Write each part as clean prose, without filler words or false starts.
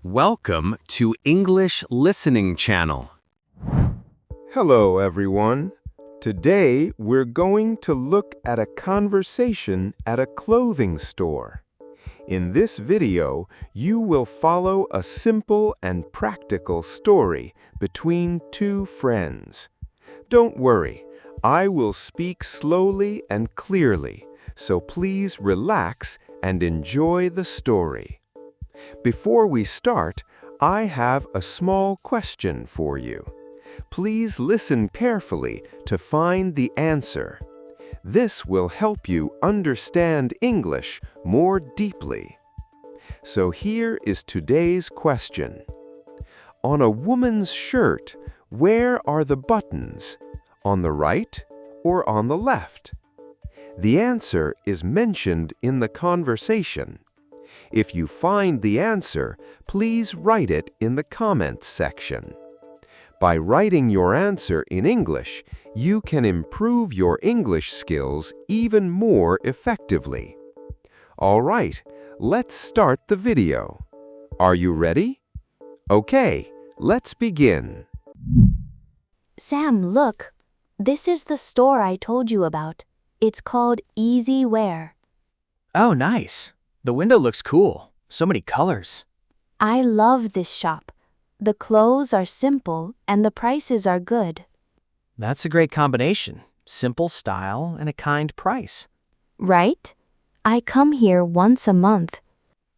Welcome to English Listening Channel. Hello, everyone. Today, we're going to look at a conversation at a clothing store. In this video, you will follow a simple and practical story between two friends. Don't worry, I will speak slowly and clearly, so please relax and enjoy the story. Before we start, I have a small question for you. Please listen carefully to find the answer. This will help you understand English more deeply. So here is today's question. On a woman's shirt, where are the buttons? On the right or on the left? The answer is mentioned in the conversation. If you find the answer, please write it in the comments section. By writing your answer in English, you can improve your English skills even more effectively. All right, let's start the video. Are you ready? Okay, let's begin. Sam, look. This is the store I told you about. It's called Easy Wear. Oh, nice. The window looks cool. So many colors. I love this shop. The clothes are simple and the prices are good. That's a great combination. Simple style and a kind price. Right? I come here once a month.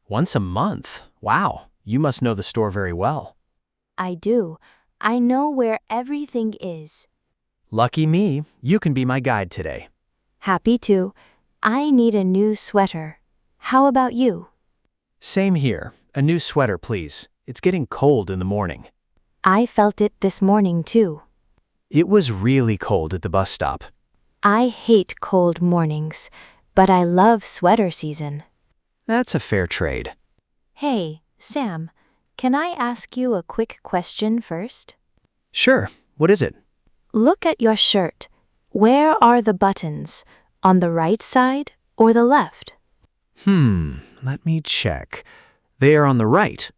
Once a month? Wow, you must know the store very well. I do. I know where everything is. Lucky me, you can be my guide today. Happy to. I need a new sweater. How about you? Same here. A new sweater, please. It's getting cold in the morning. I felt it this morning too. It was really cold at the bus stop. I hate cold mornings, but I love sweater season. That's a fair trade. Hey, Sam, can I ask you a quick question first? Sure. What is it? Look at your shirt. Where are the buttons? On the right side or the left? Let me check. They are on the right.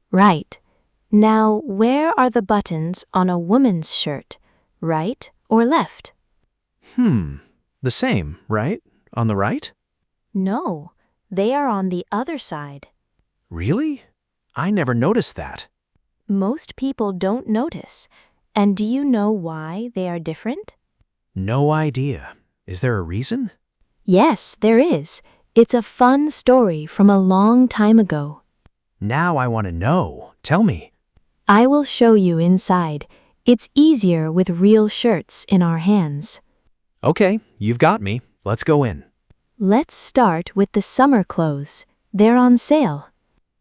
Right. Now, where are the buttons on a woman's shirt? Right or left? The same, right? On the right? No, they are on the other side. Really? I never noticed that. Most people don't notice. And do you know why they are different? No idea. Is there a reason? Yes, there is. It's a fun story from a long time ago. Now I want to know. Tell me. I will show you inside. It's easier with real shirts in our hands. Okay, you've got me. Let's go in. Let's start with the summer clothes. They're on sale.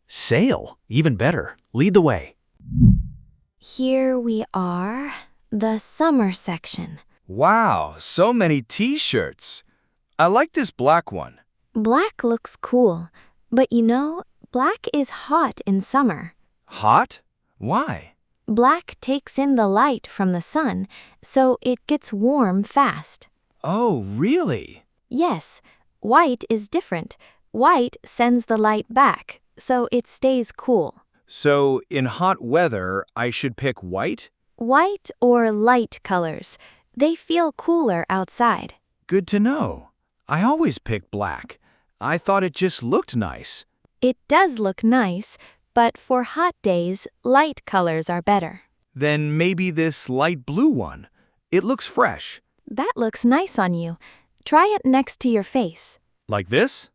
Sale? Even better. Lead the way. Here we are, the summer section. Wow, so many t-shirts. I like this black one. Black looks cool, but you know, black is hot in summer. Hot? Why? Black takes in the light from the sun, so it gets warm fast. Oh, really? Yes, white is different. White sends the light back, so it stays cool. So, in hot weather, I should pick white? White or light colors. They feel cooler outside. Good to know. I always pick black. I thought it just looked nice. It does look nice, but for hot days, light colors are better. Then maybe this light blue one. It looks fresh. That looks nice on you. Try it next to your face. Like this?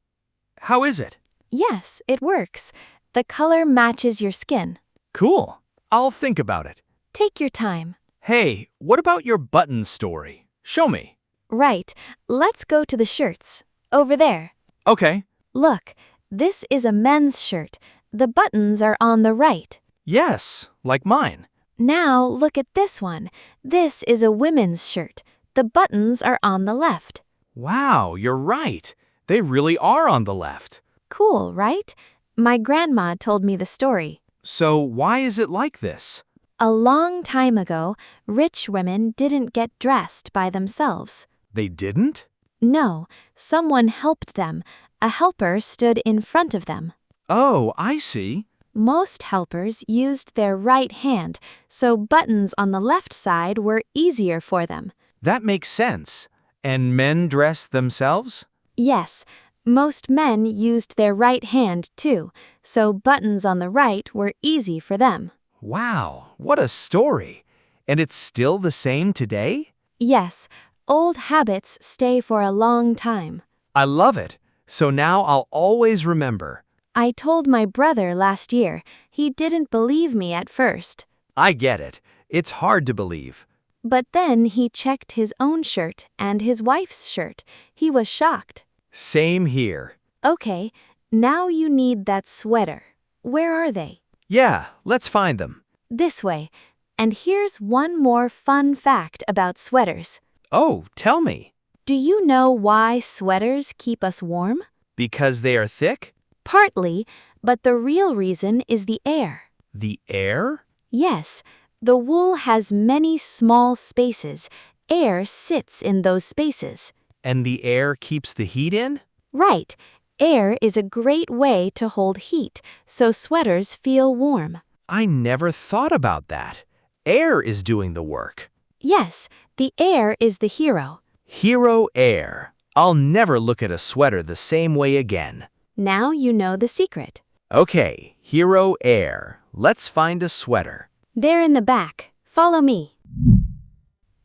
How is it? Yes, it works. The color matches your skin. Cool. I'll think about it. Take your time. Hey, what about your button story? Show me. Right. Let's go to the shirts. Over there. Okay. Look, this is a men's shirt. The buttons are on the right. Yes, like mine. Now look at this one. This is a women's shirt. The buttons are on the left. Wow, you're right. They really are on the left. Cool, right? My grandma told me the story. So why is it like this? A long time ago, rich women didn't get dressed by themselves. They didn't? No, someone helped them. A helper stood in front of them. Oh, I see. Most helpers used their right hand, so buttons on the left side were easier for them. That makes sense. And men dress themselves? Yes, most men used their right hand too, so buttons on the right were easy for them. Wow, what a story. And it's still the same today? Yes, old habits stay for a long time. I love it. So now I'll always remember. I told my brother last year. He didn't believe me at first. I get it. It's hard to believe. But then he checked his own shirt and his wife's shirt. He was shocked. Same here. Okay, now you need that sweater. Where are they? Yeah, let's find them. This way. And here's one more fun fact about sweaters. Oh, tell me. Do you know why sweaters keep us warm? Because they are thick? Partly, but the real reason is the air. The air? Yes, the wool has many small spaces. Air sits in those spaces. And the air keeps the heat in? Right. Air is a great way to hold heat, so sweaters feel warm. I never thought about that. Air is doing the work. Yes, the air is the hero. Hero air. I'll never look at a sweater the same way again. Now you know the secret. Okay, hero air. Let's find a sweater. They're in the back. Follow me.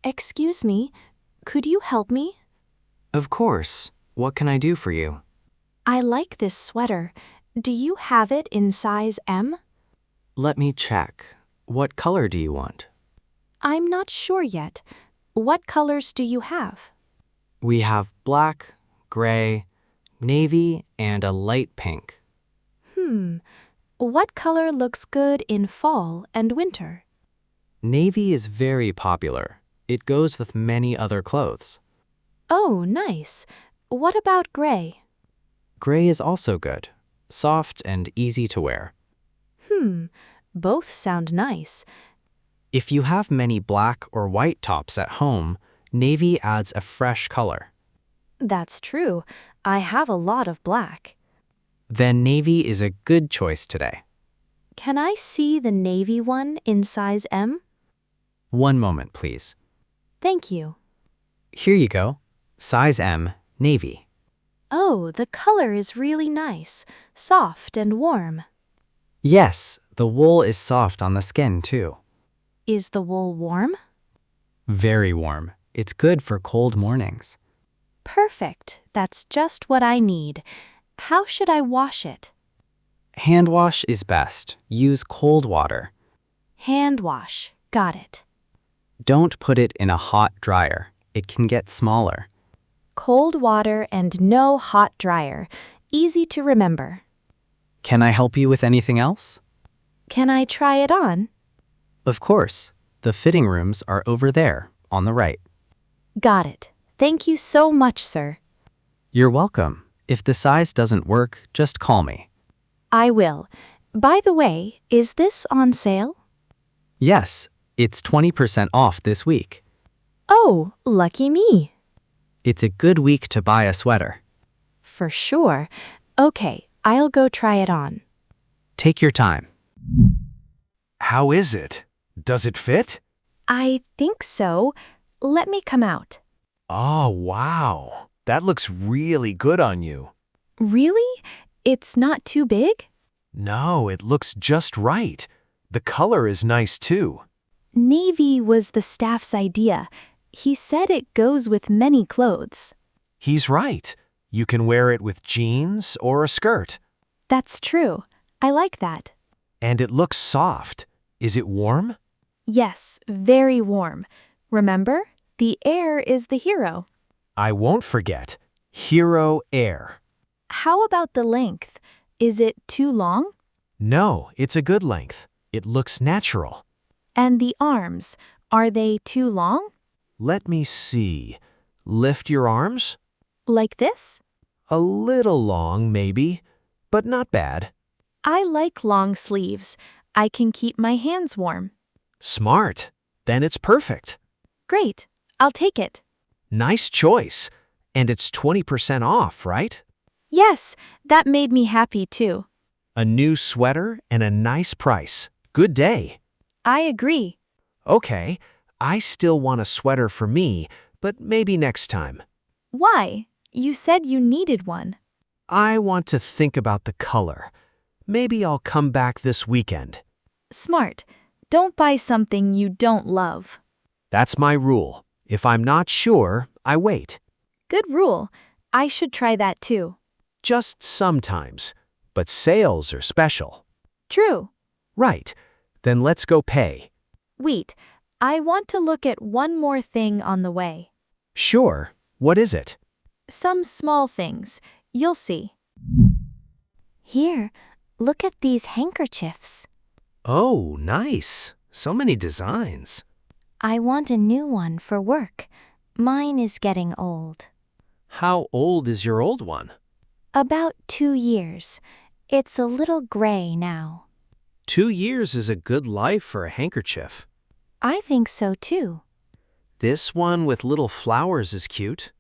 Excuse me, could you help me? Of course. What can I do for you? I like this sweater. Do you have it in size M? Let me check. What color do you want? I'm not sure yet. What colors do you have? We have black, gray, navy, and a light pink. What color looks good in fall and winter? Navy is very popular. It goes with many other clothes. Oh, nice. What about gray? Gray is also good, soft and easy to wear. Both sound nice. If you have many black or white tops at home, navy adds a fresh color. That's true. I have a lot of black. Then navy is a good choice today. Can I see the navy one in size M? One moment, please. Thank you. Here you go. Size M, navy. Oh, the color is really nice, soft and warm. Yes, the wool is soft on the skin too. Is the wool warm? Very warm. It's good for cold mornings. Perfect. That's just what I need. How should I wash it? Hand wash is best. Use cold water. Hand wash. Got it. Don't put it in a hot dryer. It can get smaller. Cold water and no hot dryer. Easy to remember. Can I help you with anything else? Can I try it on? Of course. The fitting rooms are over there, on the right. Got it. Thank you so much, sir. You're welcome. If the size doesn't work, just call me. I will. By the way, is this on sale? Yes, it's 20% off this week. Oh, lucky me. It's a good week to buy a sweater. For sure. Okay, I'll go try it on. Take your time. How is it? Does it fit? I think so. Let me come out. Oh, wow. That looks really good on you. Really? It's not too big? No, it looks just right. The color is nice too. Navy was the staff's idea. He said it goes with many clothes. He's right. You can wear it with jeans or a skirt. That's true. I like that. And it looks soft. Is it warm? Yes, very warm. Remember, the air is the hero. I won't forget. Hero air. How about the length? Is it too long? No, it's a good length. It looks natural. And the arms, are they too long? Let me see. Lift your arms? Like this? A little long, maybe, but not bad. I like long sleeves. I can keep my hands warm. Smart. Then it's perfect. Great. I'll take it. Nice choice. And it's 20% off, right? Yes, that made me happy too. A new sweater and a nice price. Good day. I agree. Okay, I still want a sweater for me, but maybe next time. Why? You said you needed one. I want to think about the color. Maybe I'll come back this weekend. Smart. Don't buy something you don't love. That's my rule. If I'm not sure, I wait. Good rule. I should try that too. Just sometimes. But sales are special. True. Right. Then let's go pay. Wait, I want to look at one more thing on the way. Sure. What is it? Some small things. You'll see. Here, look at these handkerchiefs. Oh, nice. So many designs. I want a new one for work. Mine is getting old. How old is your old one? About 2 years. It's a little gray now. 2 years is a good life for a handkerchief. I think so too. This one with little flowers is cute.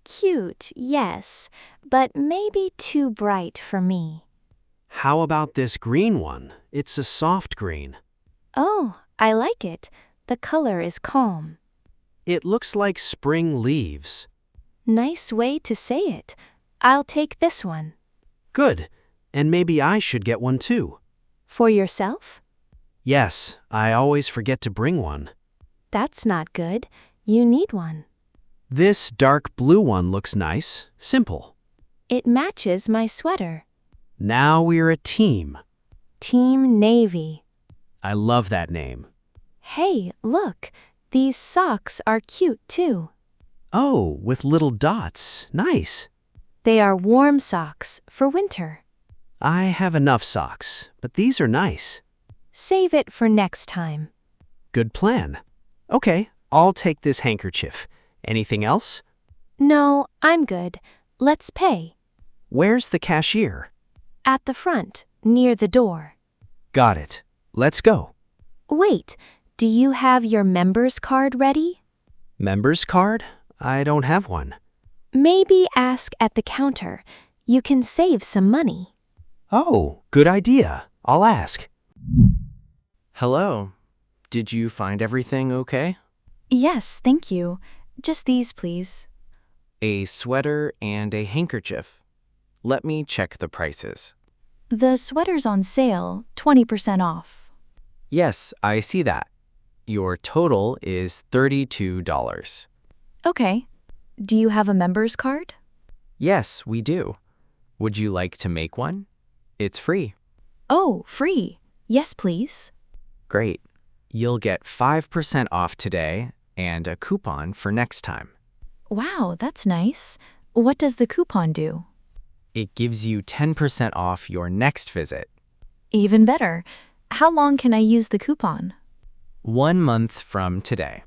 Cute, yes, but maybe too bright for me. How about this green one? It's a soft green. Oh, I like it. The color is calm. It looks like spring leaves. Nice way to say it. I'll take this one. Good. And maybe I should get one too. For yourself? Yes, I always forget to bring one. That's not good. You need one. This dark blue one looks nice, simple. It matches my sweater. Now we're a team. Team Navy. I love that name. Hey, look. These socks are cute too. Oh, with little dots. Nice. They are warm socks for winter. I have enough socks, but these are nice. Save it for next time. Good plan. Okay, I'll take this handkerchief. Anything else? No, I'm good. Let's pay. Where's the cashier? At the front, near the door. Got it. Let's go. Wait, do you have your member's card ready? Member's card? I don't have one. Maybe ask at the counter. You can save some money. Oh, good idea. I'll ask. Hello. Did you find everything okay? Yes, thank you. Just these, please. A sweater and a handkerchief. Let me check the prices. The sweater's on sale, 20% off. Yes, I see that. Your total is $32. Okay. Do you have a member's card? Yes, we do. Would you like to make one? It's free. Oh, free. Yes, please. Great. You'll get 5% off today and a coupon for next time. Wow, that's nice. What does the coupon do? It gives you 10% off your next visit. Even better. How long can I use the coupon? 1 month from today.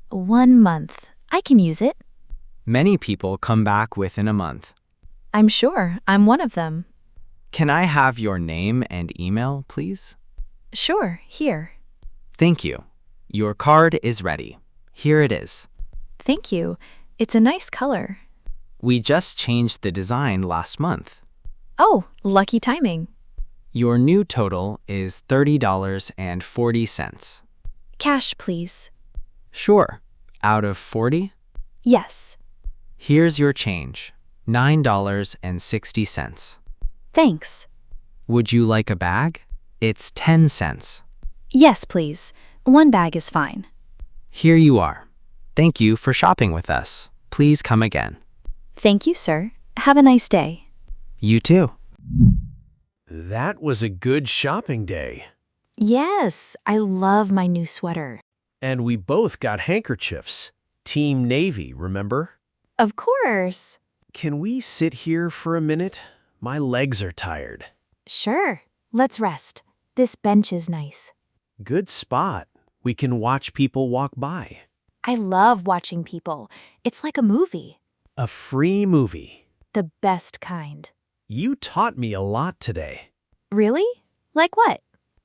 1 month. I can use it. Many people come back within a month. I'm sure. I'm one of them. Can I have your name and email, please? Sure, here. Thank you. Your card is ready. Here it is. Thank you. It's a nice color. We just changed the design last month. Oh, lucky timing. Your new total is $30.40. Cash, please. Sure. Out of 40? Yes. Here's your change, $9.60. Thanks. Would you like a bag? It's 10 cents. Yes, please. 1 bag is fine. Here you are. Thank you for shopping with us. Please come again. Thank you, sir. Have a nice day. You too. That was a good shopping day. Yes, I love my new sweater. And we both got handkerchiefs. Team Navy, remember? Of course. Can we sit here for a minute? My legs are tired. Sure. Let's rest. This bench is nice. Good spot. We can watch people walk by. I love watching people. It's like a movie. A free movie. The best kind. You taught me a lot today. Really? Like what?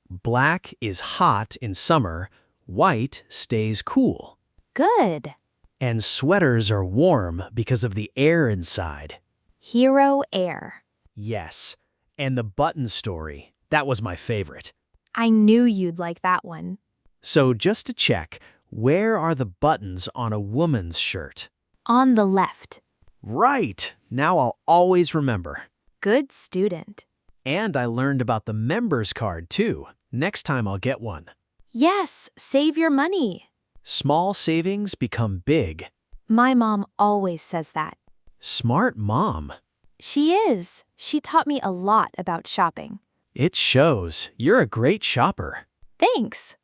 Black is hot in summer. White stays cool. Good. And sweaters are warm because of the air inside. Hero Air. Yes. And the button story, that was my favorite. I knew you'd like that one. So just to check, where are the buttons on a woman's shirt? On the left. Right! Now I'll always remember. Good student. And I learned about the members card too. Next time I'll get one. Yes, save your money. Small savings become big. My mom always says that. Smart mom. She is. She taught me a lot about shopping. It shows. You're a great shopper. Thanks.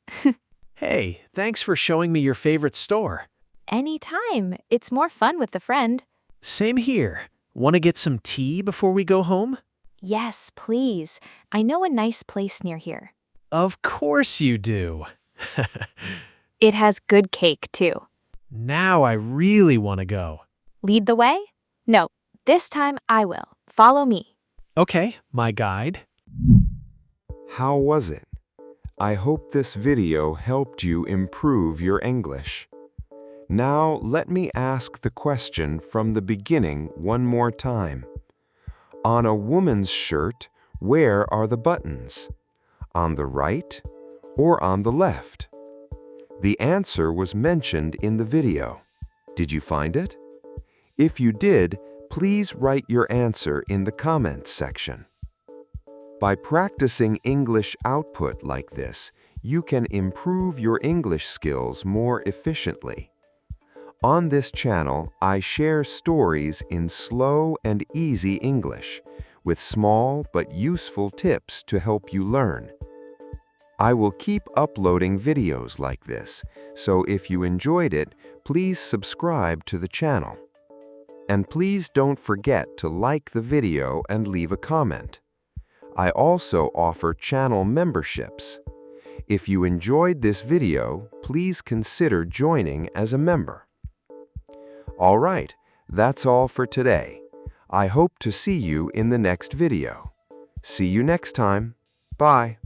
Hey, thanks for showing me your favorite store. Anytime. It's more fun with a friend. Same here. Want to get some tea before we go home? Yes, please. I know a nice place near here. Of course you do. It has good cake, too. Now I really want to go. Lead the way? No, this time I will. Follow me. Okay, my guide. How was it? I hope this video helped you improve your English. Now let me ask the question from the beginning one more time. On a woman's shirt, where are the buttons? On the right or on the left? The answer was mentioned in the video. Did you find it? If you did, please write your answer in the comments section. By practicing English output like this, you can improve your English skills more efficiently. On this channel, I share stories in slow and easy English, with small but useful tips to help you learn. I will keep uploading videos like this, so if you enjoyed it, please subscribe to the channel. And please don't forget to like the video and leave a comment. I also offer channel memberships. If you enjoyed this video, please consider joining as a member. All right, that's all for today. I hope to see you in the next video. See you next time. Bye.